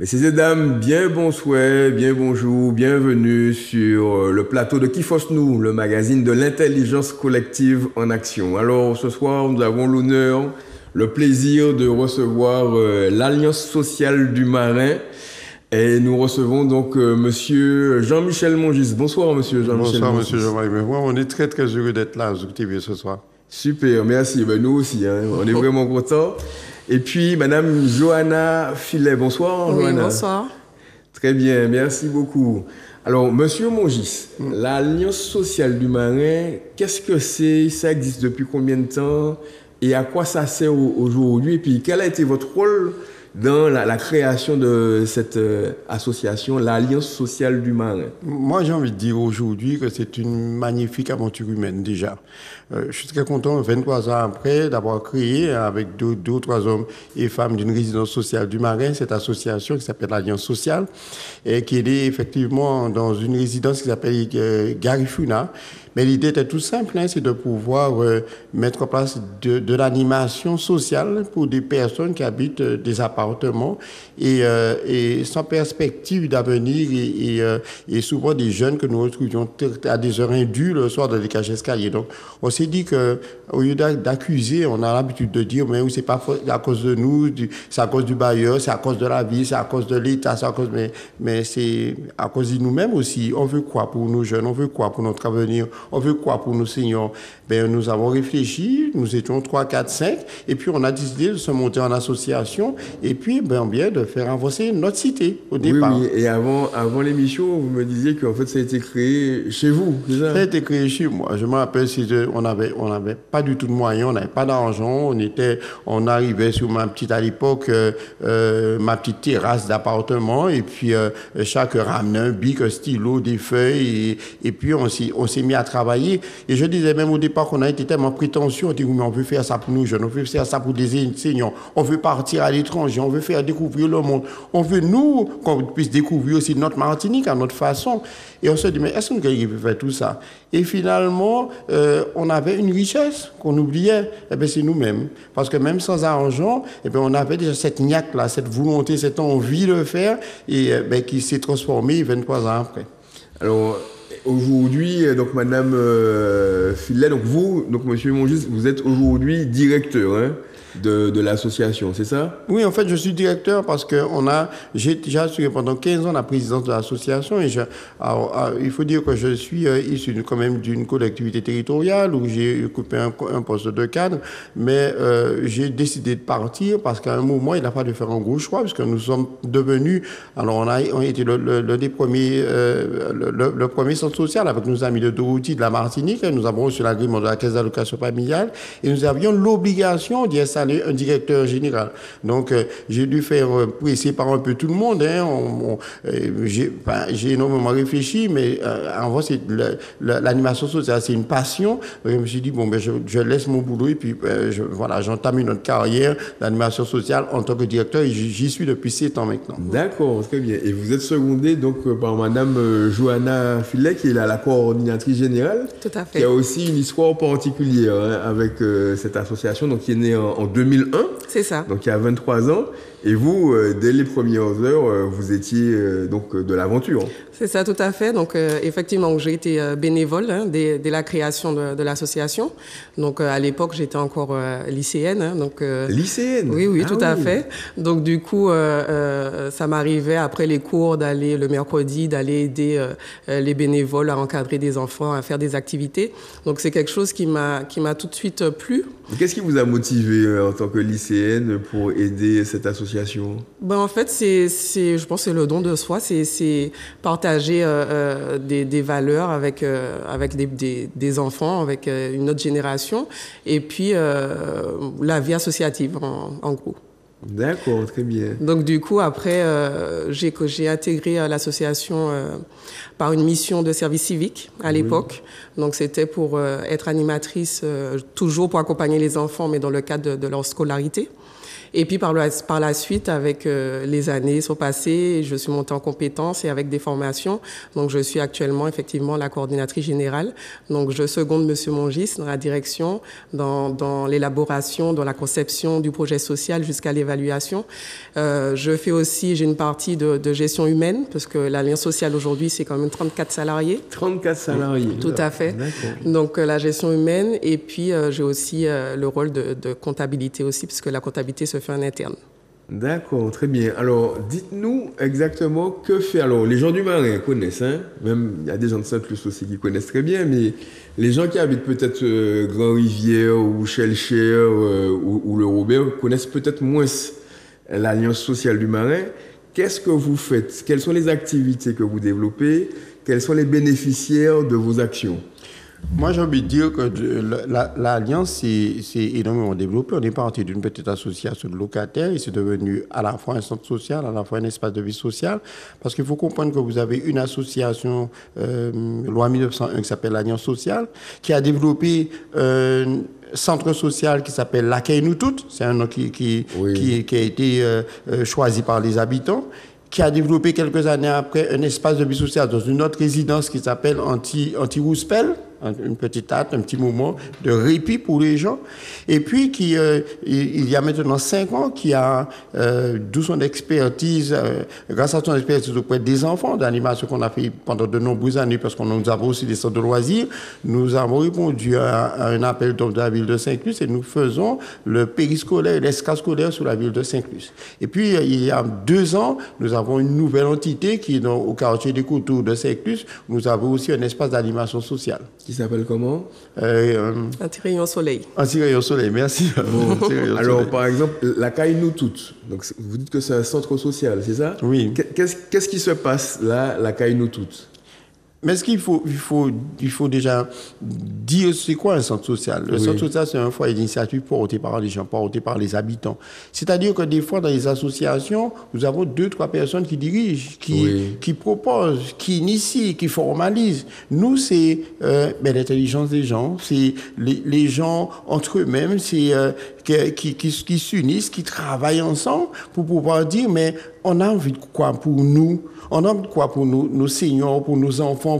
Messieurs et dames, bien bonsoir, bien bonjour, bienvenue sur le plateau de Qui Fausse Nous, le magazine de l'intelligence collective en action. Alors ce soir, nous avons l'honneur, le plaisir de recevoir l'Alliance sociale du marin et nous recevons donc monsieur Jean-Michel Mongis. Bonsoir monsieur Jean-Michel Bonsoir Mongis. monsieur Jean-Marie. Mais moi, on est très très heureux d'être là à Zouk TV ce soir. Super, merci. Ben, nous aussi, hein, on est vraiment contents. Et puis, Madame Johanna Filet. Bonsoir, Oui, Johanna. bonsoir. Très bien, merci beaucoup. Alors, Monsieur Mongis, l'Alliance sociale du marin, qu'est-ce que c'est? Ça existe depuis combien de temps? Et à quoi ça sert aujourd'hui? Et puis, quel a été votre rôle dans la création de cette association, l'Alliance sociale du marin? Moi, j'ai envie de dire aujourd'hui que c'est une magnifique aventure humaine déjà. Je suis très content, 23 ans après, d'avoir créé avec deux ou trois hommes et femmes d'une résidence sociale du marin, cette association qui s'appelle l'Alliance sociale, et qui est effectivement dans une résidence qui s'appelle Garifuna. Mais l'idée était tout simple, hein, c'est de pouvoir mettre en place de l'animation sociale pour des personnes qui habitent des appartements et sans perspective d'avenir et souvent des jeunes que nous retrouvions à des heures indues le soir dans les cages escaliers. Donc, on s'est dit que au lieu d'accuser, on a l'habitude de dire mais oui, c'est pas à cause de nous, c'est à cause du bailleur, c'est à cause de la vie, c'est à cause de l'État, c'est à cause mais c'est à cause de nous-mêmes aussi. On veut quoi pour nos jeunes, on veut quoi pour notre avenir, on veut quoi pour nos seniors? Ben, nous avons réfléchi, nous étions 3, 4, 5, et puis on a décidé de se monter en association, et puis bien de faire avancer notre cité au départ. Oui, et avant l'émission, vous me disiez qu'en fait ça a été créé chez vous, c'est ça? Ça a été créé chez moi. Je me rappelle, on avait pas du tout de moyens, on n'avait pas d'argent, on arrivait sur ma petite, à l'époque, ma petite terrasse d'appartement, et puis chaque ramenait un bic, un stylo, des feuilles, et puis on s'est mis à travailler. Et je disais même au départ qu'on a été tellement prétentieux, on dit oui, mais on veut faire ça pour nous jeunes, on veut faire ça pour des enseignants, on veut partir à l'étranger, on veut faire découvrir le monde, on veut nous qu'on puisse découvrir aussi notre Martinique à notre façon. Et on se dit mais est-ce qu'on peut faire tout ça? Et finalement, on avait une richesse qu'on oubliait, et bien c'est nous-mêmes. Parce que même sans argent, et bien on avait déjà cette niaque-là, cette volonté, cette envie de le faire, et ben, qui s'est transformée 23 ans après. Alors, aujourd'hui, donc Madame Filet, donc vous, donc Monsieur Mongis, vous êtes aujourd'hui directeur hein, de l'association, c'est ça? Oui, en fait, je suis directeur parce que j'ai déjà assuré pendant 15 ans la présidence de l'association et il faut dire que je suis issu quand même d'une collectivité territoriale où j'ai occupé un poste de cadre, mais j'ai décidé de partir parce qu'à un moment, il a fallu faire un gros choix parce que nous sommes devenus, alors on a été le premier centre social avec nos amis de Dorothée de la Martinique, et nous avons reçu l'agrément de la Caisse d'allocation familiale et nous avions l'obligation d'y installer un directeur général. Donc, j'ai dû faire presser par un peu tout le monde. Hein. J'ai énormément réfléchi, mais avant, l'animation sociale, c'est une passion. Donc, je me suis dit, bon, ben, je laisse mon boulot et puis voilà, j'entame une autre carrière d'animation sociale en tant que directeur et j'y suis depuis 7 ans maintenant. D'accord, très bien. Et vous êtes secondé donc par Madame Johanna Filet, qui est la coordinatrice générale. Tout à fait. Qui a aussi une histoire particulière hein, avec cette association, donc qui est née en 2001. C'est ça. Donc il y a 23 ans. Et vous, dès les premières heures, vous étiez donc de l'aventure. C'est ça, tout à fait. Donc, effectivement, j'ai été bénévole hein, dès la création de l'association. Donc, à l'époque, j'étais encore lycéenne. Hein, donc, lycéenne? Oui, tout à fait. Donc, du coup, ça m'arrivait après les cours d'aller le mercredi, d'aller aider les bénévoles à encadrer des enfants, à faire des activités. Donc, c'est quelque chose qui m'a tout de suite plu. Qu'est-ce qui vous a motivé en tant que lycéenne pour aider cette association? Ben, en fait, je pense que c'est le don de soi, c'est partager des valeurs avec des enfants, avec une autre génération, et puis la vie associative en gros. D'accord, très bien. Donc du coup, après, j'ai intégré l'association par une mission de service civique à l'époque. Oui. Donc c'était pour être animatrice, toujours pour accompagner les enfants, mais dans le cadre de leur scolarité. Et puis par la suite, avec les années sont passées, je suis montée en compétences et avec des formations. Donc je suis actuellement effectivement la coordinatrice générale. Donc je seconde Monsieur Mongis dans la direction, dans l'élaboration, dans la conception du projet social jusqu'à l'évaluation. J'ai une partie de gestion humaine parce que l'Alliance sociale aujourd'hui c'est quand même 34 salariés. 34 salariés. Tout à fait. Donc la gestion humaine et puis j'ai aussi le rôle de comptabilité aussi puisque la comptabilité se fait en interne. D'accord, très bien. Alors, dites-nous exactement que fait... Alors, les gens du Marin connaissent, hein? Même, il y a des gens de Sainte-Luce aussi qui connaissent très bien, mais les gens qui habitent peut-être Grand-Rivière ou Shellshire ou le Robert connaissent peut-être moins l'Alliance sociale du Marin. Qu'est-ce que vous faites? Quelles sont les activités que vous développez? Quels sont les bénéficiaires de vos actions? Moi, j'ai envie de dire que l'Alliance s'est énormément développée. On est parti d'une petite association de locataires et c'est devenu à la fois un centre social, à la fois un espace de vie sociale. Parce qu'il faut comprendre que vous avez une association, loi 1901, qui s'appelle l'Alliance sociale, qui a développé centre social qui s'appelle L'Accueil Nous Toutes. C'est un nom qui a été choisi par les habitants, qui a développé quelques années après un espace de vie sociale dans une autre résidence qui s'appelle Anti-Rouspel, une petite hâte, un petit moment de répit pour les gens. Et puis, il y a maintenant 5 ans, qui a, d'où son expertise, grâce à son expertise auprès des enfants, d'animation qu'on a fait pendant de nombreuses années, parce qu'on nous avons aussi des centres de loisirs, nous avons répondu à un appel de la ville de Sainte-Luce et nous faisons le périscolaire et l'escascolaire sur la ville de Sainte-Luce. Et puis, il y a 2 ans, nous avons une nouvelle entité qui est au quartier des Coteaux de Sainte-Luce. Nous avons aussi un espace d'animation sociale. Qui s'appelle comment? Anti-rayon soleil. Anti-rayon soleil, merci. Alors, par exemple, L'Accueil Nous Toutes. Donc, vous dites que c'est un centre social, c'est ça? Oui. Qu'est-ce qui se passe là, L'Accueil Nous Toutes? Mais ce qu'il faut déjà dire, c'est quoi un centre social? Le centre social, c'est un foyer d'initiative porté par les gens, porté par les habitants. C'est-à-dire que des fois, dans les associations, nous avons 2-3 personnes qui dirigent, qui proposent, qui initient, qui formalisent. Nous, c'est l'intelligence des gens, c'est les gens entre eux-mêmes, c'est qui s'unissent, qui travaillent ensemble pour pouvoir dire, mais on a envie de quoi pour nous? On a envie de quoi pour nos seniors, pour nos enfants,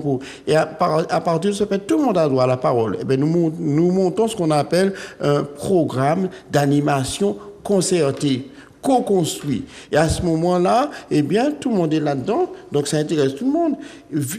et à partir de ce fait, tout le monde a droit à la parole. Et bien, nous montons ce qu'on appelle un programme d'animation concerté, co-construit. Et à ce moment-là, eh bien, tout le monde est là-dedans, donc ça intéresse tout le monde.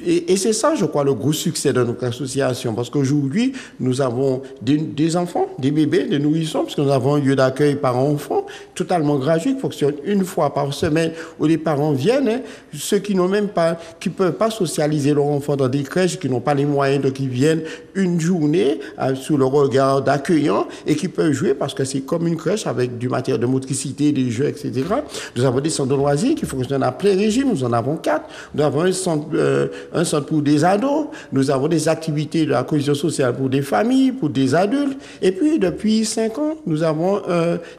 Et c'est ça, je crois, le gros succès de notre association, parce qu'aujourd'hui, nous avons des enfants, des bébés, des nourrissons, parce que nous avons un lieu d'accueil par enfant, totalement gratuit, qui fonctionne une fois par semaine, où les parents viennent, ceux qui n'ont même pas, qui ne peuvent pas socialiser leurs enfants dans des crèches, qui n'ont pas les moyens, donc ils viennent une journée sous le regard d'accueillant, et qui peuvent jouer, parce que c'est comme une crèche avec du matériel de motricité, des jeux, etc. Nous avons des centres de loisirs qui fonctionnent à plein régime. Nous en avons 4. Nous avons un centre pour des ados. Nous avons des activités de la cohésion sociale pour des familles, pour des adultes. Et puis, depuis 5 ans, nous avons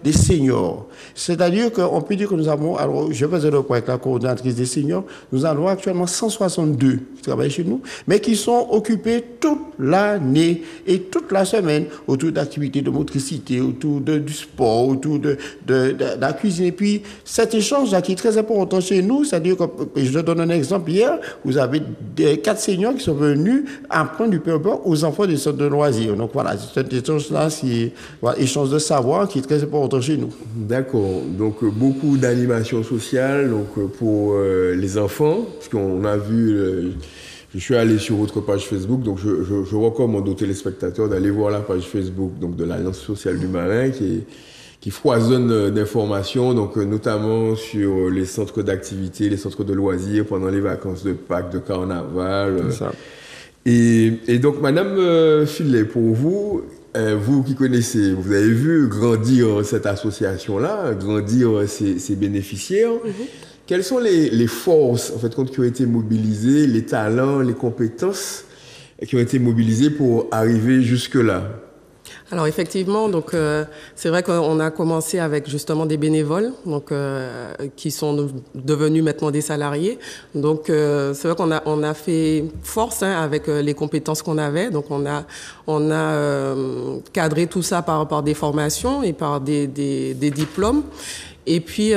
des seniors. C'est-à-dire qu'on peut dire que nous avons, alors je faisais le point avec la coordinatrice des seniors, nous avons actuellement 162 qui travaillent chez nous, mais qui sont occupés toute l'année et toute la semaine autour d'activités de motricité, autour du sport, autour de la cuisine. Et puis, cet échange-là qui est très important chez nous, c'est-à-dire que, je donne un exemple, hier, vous avez 4 seniors qui sont venus apprendre du paper aux enfants des centres de loisirs. Donc voilà, cet échange-là, c'est échange de savoir qui est très important chez nous. D'accord. Donc, beaucoup d'animation sociale donc, pour les enfants, parce qu'on a vu... je suis allé sur votre page Facebook, donc je recommande aux téléspectateurs d'aller voir la page Facebook donc, de l'Alliance sociale du Marin qui foisonne d'informations, donc notamment sur les centres d'activité, les centres de loisirs pendant les vacances de Pâques, de Carnaval. C'est ça. Et donc, Madame Fillet, pour vous, vous qui connaissez, vous avez vu grandir cette association-là, grandir ses bénéficiaires. Mm-hmm. Quelles sont les forces en fait, qui ont été mobilisées, les talents, les compétences qui ont été mobilisées pour arriver jusque-là? Alors effectivement, donc c'est vrai qu'on a commencé avec justement des bénévoles, donc qui sont devenus maintenant des salariés. Donc c'est vrai qu'on a fait force avec les compétences qu'on avait. Donc on a cadré tout ça par des formations et par des diplômes. Et puis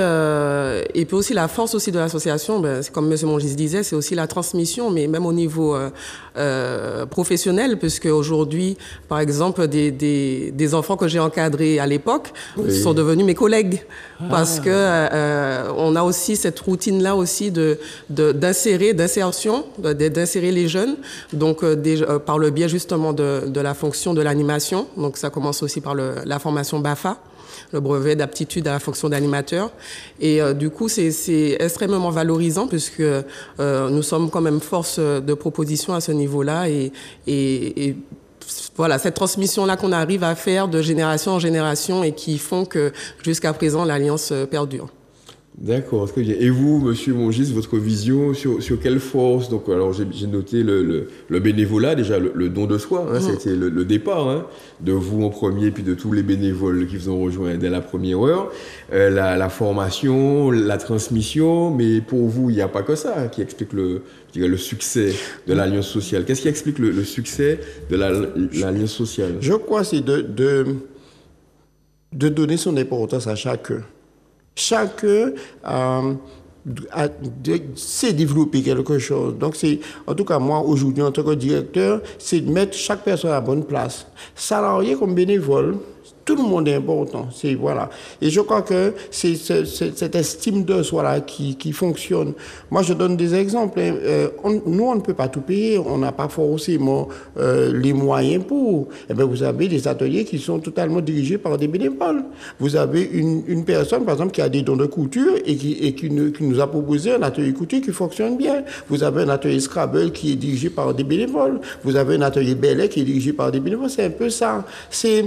aussi la force aussi de l'association, c'est comme M. Mongis disait, c'est aussi la transmission, mais même au niveau professionnel, puisque aujourd'hui, par exemple, des enfants que j'ai encadrés à l'époque sont devenus mes collègues, parce que on a aussi cette routine-là aussi d'insérer les jeunes, donc par le biais justement de la fonction de l'animation. Donc ça commence aussi par la formation BAFA, le brevet d'aptitude à la fonction d'animateur. Et du coup, c'est extrêmement valorisant puisque nous sommes quand même force de proposition à ce niveau-là. Et voilà, cette transmission-là qu'on arrive à faire de génération en génération et qui font que jusqu'à présent, l'Alliance perdure. D'accord, très bien. Et vous, Monsieur Mongis, votre vision sur quelle force? Donc, alors j'ai noté le bénévolat, déjà le don de soi, hein, c'était le départ, hein, de vous en premier, puis de tous les bénévoles qui vous ont rejoint dès la première heure, la formation, la transmission, mais pour vous, il n'y a pas que ça qui explique le succès de l'Alliance sociale. Qu'est-ce qui explique le succès de l'Alliance sociale? Je crois que c'est de donner son importance à chacun. Chacun sait développer quelque chose. Donc, en tout cas, moi, aujourd'hui, en tant que directeur, c'est de mettre chaque personne à la bonne place. Salarié comme bénévole, tout le monde est important. Voilà. Et je crois que c'est cette estime de soi-là qui fonctionne. Moi, je donne des exemples. Nous, on ne peut pas tout payer. On n'a pas forcément les moyens pour. Eh bien, vous avez des ateliers qui sont totalement dirigés par des bénévoles. Vous avez une personne, par exemple, qui a des dons de couture et qui nous a proposé un atelier couture qui fonctionne bien. Vous avez un atelier Scrabble qui est dirigé par des bénévoles. Vous avez un atelier Bellet qui est dirigé par des bénévoles. C'est un peu ça. C'est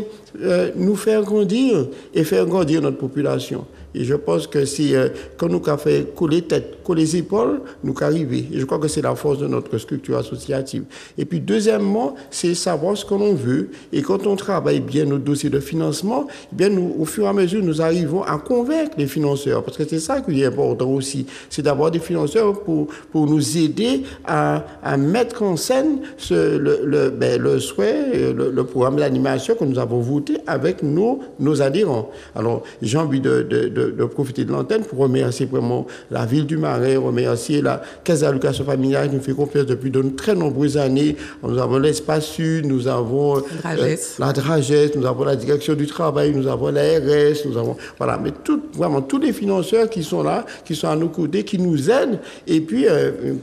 nous faire grandir et faire grandir notre population. Et je pense que c'est quand nous avons fait coller tête, coller épaules, nous arriver. Et je crois que c'est la force de notre structure associative. Et puis deuxièmement, c'est savoir ce que l'on veut. Et quand on travaille bien nos dossiers de financement, eh bien nous, au fur et à mesure, nous arrivons à convaincre les financeurs. Parce que c'est ça qui est important aussi. C'est d'avoir des financeurs pour nous aider à mettre en scène le souhait, le programme d'animation que nous avons voté avec nos adhérents. Alors, j'ai envie de profiter de l'antenne pour remercier vraiment la ville du Marais, remercier la Caisse d'allocation familiale qui nous fait confiance depuis de très nombreuses années. Nous avons l'Espace Sud, nous avons la Dragesse, nous avons la Direction du Travail, nous avons la RS, nous avons... Voilà, mais vraiment tous les financeurs qui sont là, qui sont à nos côtés, qui nous aident, et puis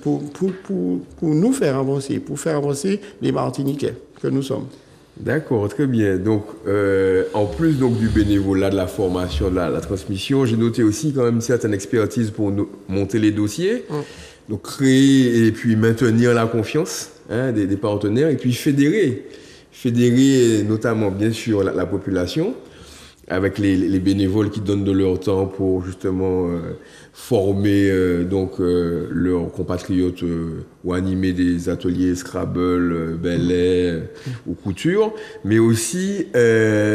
pour nous faire avancer, pour faire avancer les Martiniquais que nous sommes. D'accord, très bien. Donc, en plus donc, du bénévolat, de la formation, de la transmission, j'ai noté aussi quand même une certaine expertise pour monter les dossiers, donc créer et puis maintenir la confiance des partenaires, et puis fédérer notamment bien sûr la population, avec les bénévoles qui donnent de leur temps pour justement former leurs compatriotes ou animer des ateliers Scrabble, Bellet ou couture, mais aussi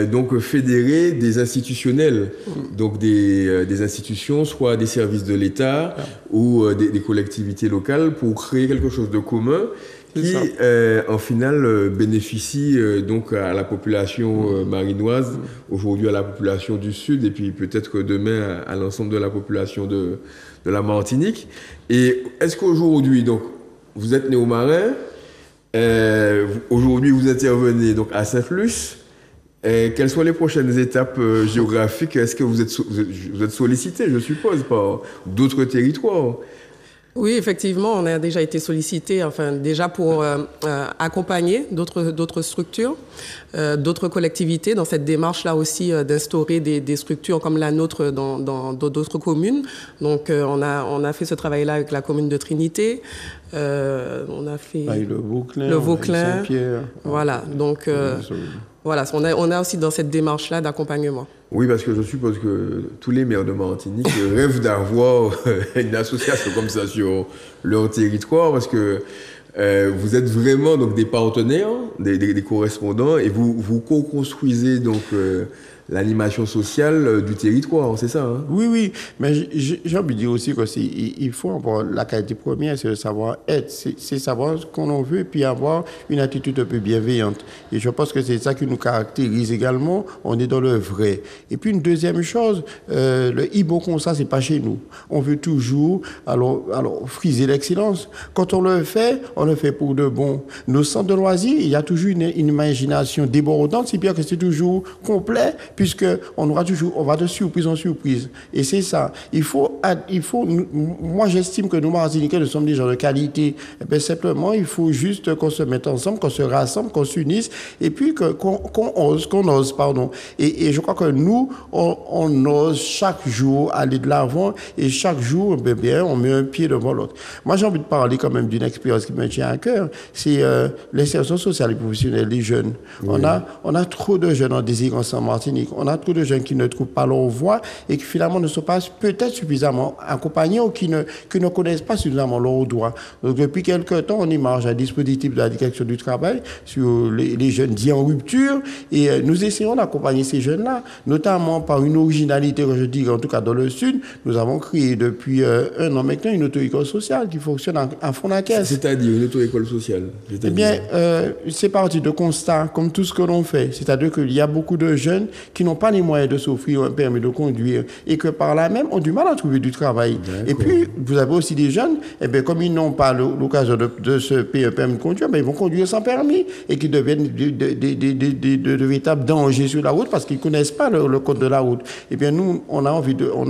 donc fédérer des institutionnels, donc des institutions, soit des services de l'État ou des collectivités locales, pour créer quelque chose de commun qui, en final, bénéficie donc à la population marinoise, aujourd'hui à la population du Sud, et puis peut-être que demain à l'ensemble de la population de la Martinique. Et est-ce qu'aujourd'hui, donc, vous êtes né au Marais, aujourd'hui vous intervenez donc à Saint-Luce, quelles sont les prochaines étapes géographiques? Est-ce que vous êtes sollicité, je suppose, par d'autres territoires? Oui, effectivement, on a déjà été sollicité, déjà pour accompagner d'autres structures, d'autres collectivités dans cette démarche-là aussi d'instaurer des structures comme la nôtre dans d'autres communes. Donc, on a fait ce travail-là avec la commune de Trinité. On a fait le Vauclin, Saint-Pierre. Voilà, donc voilà, on a aussi dans cette démarche-là d'accompagnement. Oui, parce que je suppose que tous les maires de Martinique rêvent d'avoir une association comme ça sur leur territoire, parce que Vous êtes vraiment donc des partenaires, des correspondants, et vous co-construisez donc l'animation sociale du territoire, c'est ça, hein? Oui, oui, mais j'ai envie de dire aussi que il faut avoir la qualité première, c'est le savoir-être, c'est savoir ce qu'on en veut, et puis avoir une attitude un peu bienveillante. Et je pense que c'est ça qui nous caractérise également, on est dans le vrai. Et puis une deuxième chose, le Ibo comme ça, c'est pas chez nous. On veut toujours, alors friser l'excellence. Quand on le fait pour de bon. Nos centres de loisirs, il y a toujours une imagination débordante, c'est bien que c'est toujours complet, puisque on va de surprise en surprise. Et c'est ça. Moi j'estime que nous Martiniquais, nous sommes des gens de qualité. Et bien, simplement, il faut juste qu'on se mette ensemble, qu'on se rassemble, qu'on s'unisse, et puis qu'on ose. Et je crois que nous, on ose chaque jour aller de l'avant, et chaque jour, bien, on met un pied devant l'autre. Moi, j'ai envie de parler quand même d'une expérience qui me tient à cœur, c'est l'insertion sociale et professionnelle des jeunes. Oui. On a trop de jeunes en déshérence en Martinique. On a trop de jeunes qui ne trouvent pas leur voie et qui finalement ne sont pas peut-être suffisamment accompagnés ou qui ne connaissent pas suffisamment leurs droits. Donc depuis quelques temps, on émarge un dispositif de la direction du travail sur les jeunes dits en rupture et nous essayons d'accompagner ces jeunes-là, notamment par une originalité que je dis, en tout cas dans le Sud. Nous avons créé depuis un an maintenant une auto-école sociale qui fonctionne en fond de la caisse. C'est-à-dire une auto-école sociale? Eh bien, c'est parti de constat, comme tout ce que l'on fait. C'est-à-dire qu'il y a beaucoup de jeunes qui n'ont pas les moyens de s'offrir un permis de conduire et que par là même ont du mal à trouver du travail. D'accord. Et puis, vous avez aussi des jeunes, eh bien, comme ils n'ont pas l'occasion de se payer un permis de conduire, ben, ils vont conduire sans permis et qui deviennent de véritables dangers sur la route parce qu'ils ne connaissent pas le code de la route. Eh bien, nous, on a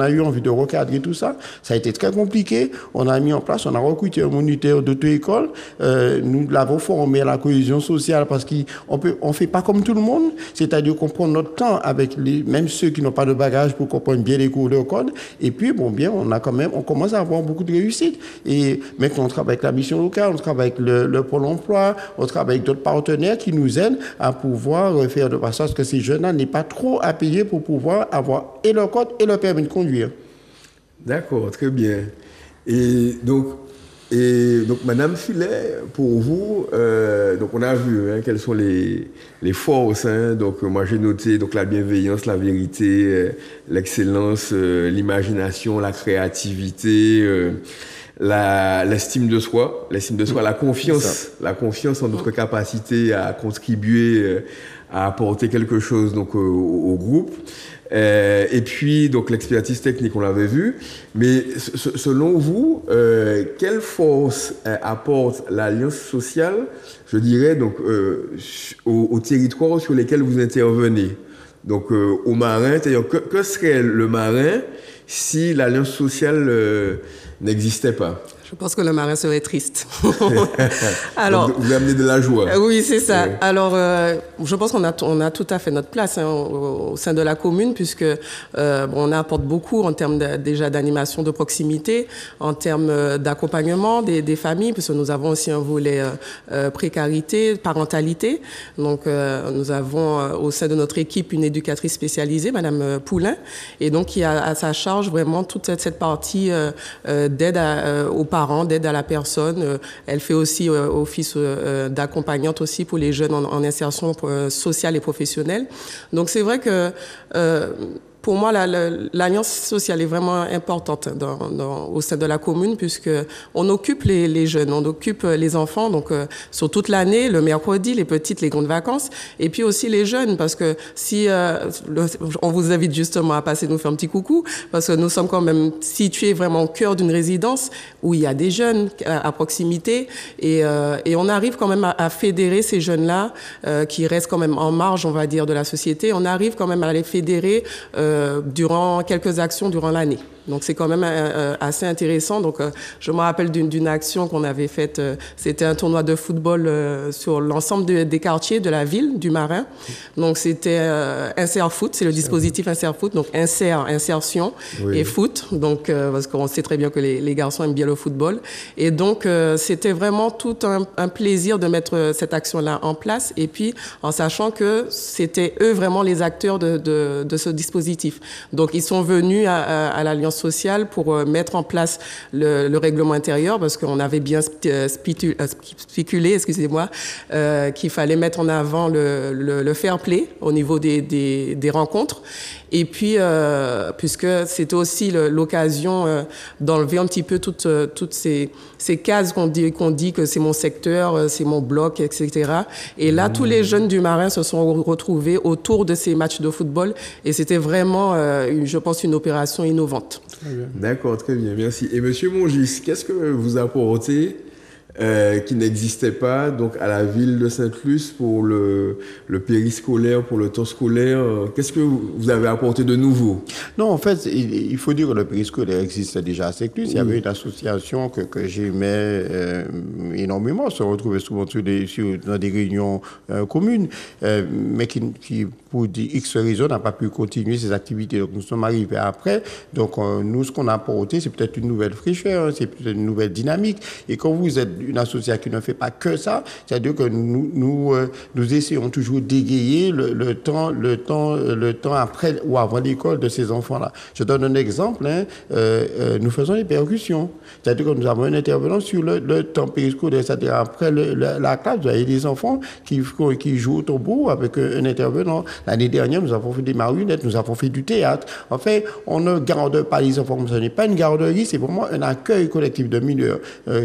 eu envie de recadrer tout ça. Ça a été très compliqué. On a mis en place, on a recruté un moniteur d'auto-école. Nous l'avons formé à la cohésion sociale parce qu'on fait pas comme tout le monde. C'est-à-dire qu'on prend notre temps avec même ceux qui n'ont pas de bagage pour comprendre bien les cours de code. Et puis, on commence à avoir beaucoup de réussite. Et maintenant, on travaille avec la mission locale, on travaille avec le Pôle emploi, on travaille avec d'autres partenaires qui nous aident à pouvoir faire de façon à ce que ces jeunes-là n'aient pas trop à payer pour pouvoir avoir et leur code et leur permis de conduire. D'accord, très bien. Et donc, Madame Filet, pour vous, donc on a vu quelles sont les forces. Donc, moi j'ai noté donc la bienveillance, la vérité, l'excellence, l'imagination, la créativité, l'estime de soi, la confiance en notre capacité à contribuer, à apporter quelque chose donc au groupe. Et puis, donc, l'expertise technique, on l'avait vu. Mais selon vous, quelle force apporte l'alliance sociale, je dirais, donc, aux territoires sur lesquels vous intervenez? Donc, aux marins, c'est-à-dire, que serait le marin si l'alliance sociale n'existait pas? Je pense que le marin serait triste. Alors, donc, vous amenez de la joie. Oui, c'est ça. Ouais. Alors, je pense qu'on a tout à fait notre place au sein de la commune, puisque on apporte beaucoup en termes déjà d'animation de proximité, en termes d'accompagnement des familles, puisque nous avons aussi un volet précarité, parentalité. Donc, nous avons au sein de notre équipe une éducatrice spécialisée, Madame Poulain, et donc qui a à sa charge vraiment toute cette partie d'aide aux parents, d'aide à la personne. Elle fait aussi office d'accompagnante aussi pour les jeunes en insertion sociale et professionnelle. Donc c'est vrai que pour moi, l'alliance sociale est vraiment importante au sein de la commune, puisque on occupe les jeunes, on occupe les enfants, donc sur toute l'année, le mercredi, les petites, les grandes vacances, et puis aussi les jeunes, parce que si on vous invite justement à passer nous faire un petit coucou, parce que nous sommes quand même situés vraiment au cœur d'une résidence où il y a des jeunes à proximité, et on arrive quand même à fédérer ces jeunes-là qui restent quand même en marge, on va dire, de la société. On arrive quand même à les fédérer durant quelques actions durant l'année. Donc c'est quand même assez intéressant. Donc je me rappelle d'une action qu'on avait faite. C'était un tournoi de football sur l'ensemble des quartiers de la ville du Marin. Donc c'était Insert Foot, c'est le dispositif Insert Foot. Donc insertion et foot. Donc parce qu'on sait très bien que les garçons aiment bien le football. Et donc c'était vraiment tout un plaisir de mettre cette action-là en place. Et puis en sachant que c'était eux vraiment les acteurs de ce dispositif. Donc ils sont venus à l'Alliance l'Alliance sociale pour mettre en place le règlement intérieur, parce qu'on avait bien spéculé, excusez-moi, qu'il fallait mettre en avant le fair play au niveau des rencontres. Et puis, puisque c'était aussi l'occasion d'enlever un petit peu toutes ces cases qu'on dit que c'est mon secteur, c'est mon bloc, etc. Et là, tous les jeunes du Marin se sont retrouvés autour de ces matchs de football. Et c'était vraiment, je pense, une opération innovante. D'accord, très bien, merci. Et Monsieur Mongis, qu'est-ce que vous apportez qui n'existait pas donc à la ville de Sainte-Luce pour le périscolaire, pour le temps scolaire? Qu'est-ce que vous avez apporté de nouveau? Non, en fait, il faut dire que le périscolaire existait déjà à Sainte-Luce. Il y avait une association que j'aimais énormément. On se retrouvait souvent dans des réunions communes, mais qui, pour X raisons, n'a pas pu continuer ses activités. Donc, nous sommes arrivés après. Donc, nous, ce qu'on a apporté, c'est peut-être une nouvelle fraîcheur, c'est peut-être une nouvelle dynamique. Et quand vous êtes une association qui ne fait pas que ça, c'est-à-dire que nous essayons toujours d'égayer le temps après ou avant l'école de ces enfants-là. Je donne un exemple, nous faisons des percussions. C'est-à-dire que nous avons un intervenant sur le temps périscolaire, c'est-à-dire après la classe, vous avez des enfants qui jouent au tambour avec un intervenant. L'année dernière, nous avons fait des marionnettes, nous avons fait du théâtre. En fait, on ne garde pas les enfants comme ça. Ce n'est pas une garderie, c'est vraiment un accueil collectif de mineurs.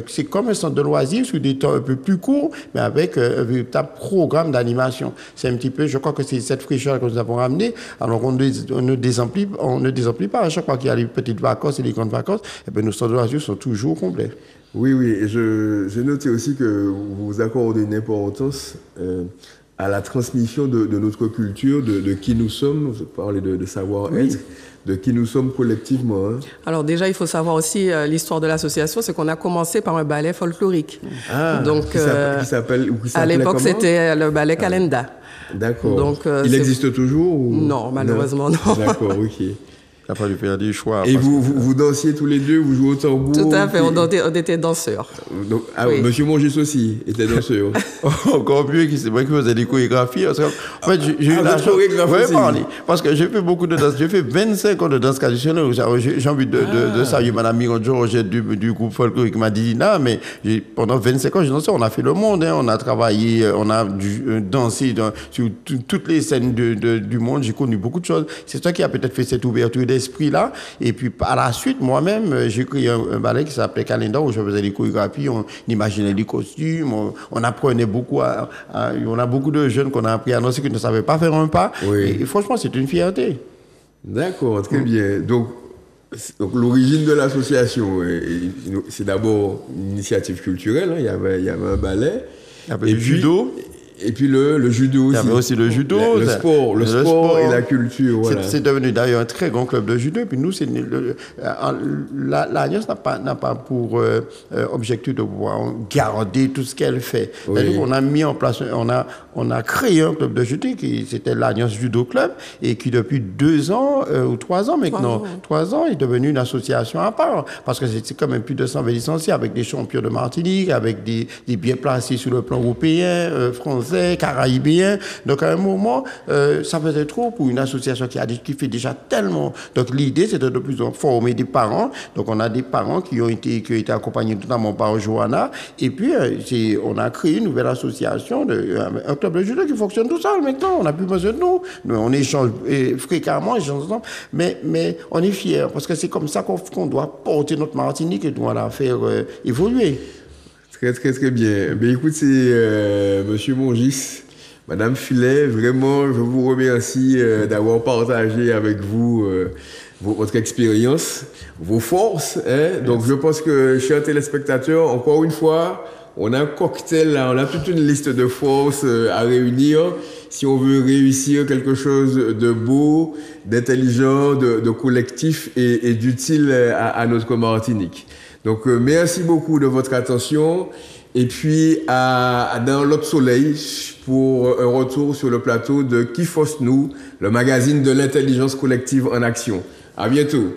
C'est comme un centre de loisirs sur des temps un peu plus courts, mais avec un véritable programme d'animation. C'est un petit peu, je crois que c'est cette fraîcheur que nous avons ramenée. Alors on ne désemplit pas. À chaque fois qu'il y a les petites vacances et les grandes vacances, et bien, nos centres de loisirs sont toujours complets. Oui, et j'ai noté aussi que vous accordez une importance à la transmission de notre culture, de qui nous sommes. Vous parlez de savoir-être. Oui. De qui nous sommes collectivement. Hein. Alors déjà, il faut savoir aussi l'histoire de l'association, c'est qu'on a commencé par un ballet folklorique. Ah, donc, qui s'appelle à l'époque, c'était le ballet Kalenda. D'accord. Donc, il existe toujours ou... Non, malheureusement non. D'accord, ok. Il a fallu faire des choix. Et vous dansiez tous les deux, vous jouez au tambour? Tout à fait, on était danseurs. Donc, oui. Monsieur Mongis aussi était danseur. Encore mieux, c'est moi qui faisais des chorégraphies. En fait, j'ai eu la chance. Parce que j'ai fait beaucoup de danse. J'ai fait 25 ans de danse traditionnelle. J'ai envie de saluer Madame Miron Georgette du groupe folklorique qui m'a dit non, mais pendant 25 ans, j'ai dansé. On a fait le monde, hein, on a travaillé, on a dansé sur toutes les scènes du monde. J'ai connu beaucoup de choses. C'est ça qui a peut-être fait cette ouverture d'esprit-là. Et puis, par la suite, moi-même, j'ai créé un ballet qui s'appelait Calendar, où je faisais des chorégraphies, on imaginait les costumes, on apprenait beaucoup on a beaucoup de jeunes qu'on a appris à danser qui ne savaient pas faire un pas. Oui. Et franchement, c'est une fierté. D'accord, très bien. Donc l'origine de l'association, c'est d'abord une initiative culturelle. Hein. Il y avait un ballet. Il y avait du judo. Et puis le judo aussi. Il y avait aussi le judo. Le sport et la culture. Voilà. C'est devenu d'ailleurs un très grand club de judo. Et puis nous, l'Alliance n'a pas pour objectif de pouvoir garder tout ce qu'elle fait. Oui. C'est-à-dire qu'on a mis en place, on a créé un club de judo c'était l'Alliance Judo Club et qui depuis 2 ans ou 3 ans maintenant, 3 ans, est devenu une association à part. Parce que c'est quand même plus de 120 licenciés avec des champions de Martinique, avec des bien placés sur le plan européen, français, caraïbien. Donc à un moment, ça faisait trop pour une association qui fait déjà tellement. Donc l'idée, c'était de plus en plus former des parents. Donc on a des parents qui ont été accompagnés notamment par Johanna. Et puis on a créé une nouvelle association, un club de judo qui fonctionne tout seul maintenant. On n'a plus besoin de nous. On échange fréquemment, ensemble. Mais on est fiers parce que c'est comme ça qu'on doit porter notre Martinique et doit la faire évoluer. Très, très, très bien. Ben, écoutez, Monsieur Mongis, Madame Filet, vraiment, je vous remercie d'avoir partagé avec vous votre expérience, vos forces. Hein? Donc, je pense que, chers téléspectateurs, encore une fois, on a un cocktail là, on a toute une liste de forces à réunir si on veut réussir quelque chose de beau, d'intelligent, de collectif et d'utile à notre Martinique. Donc, merci beaucoup de votre attention. Et puis, dans l'autre soleil, pour un retour sur le plateau de Qui fausse nous, le magazine de l'intelligence collective en action. À bientôt.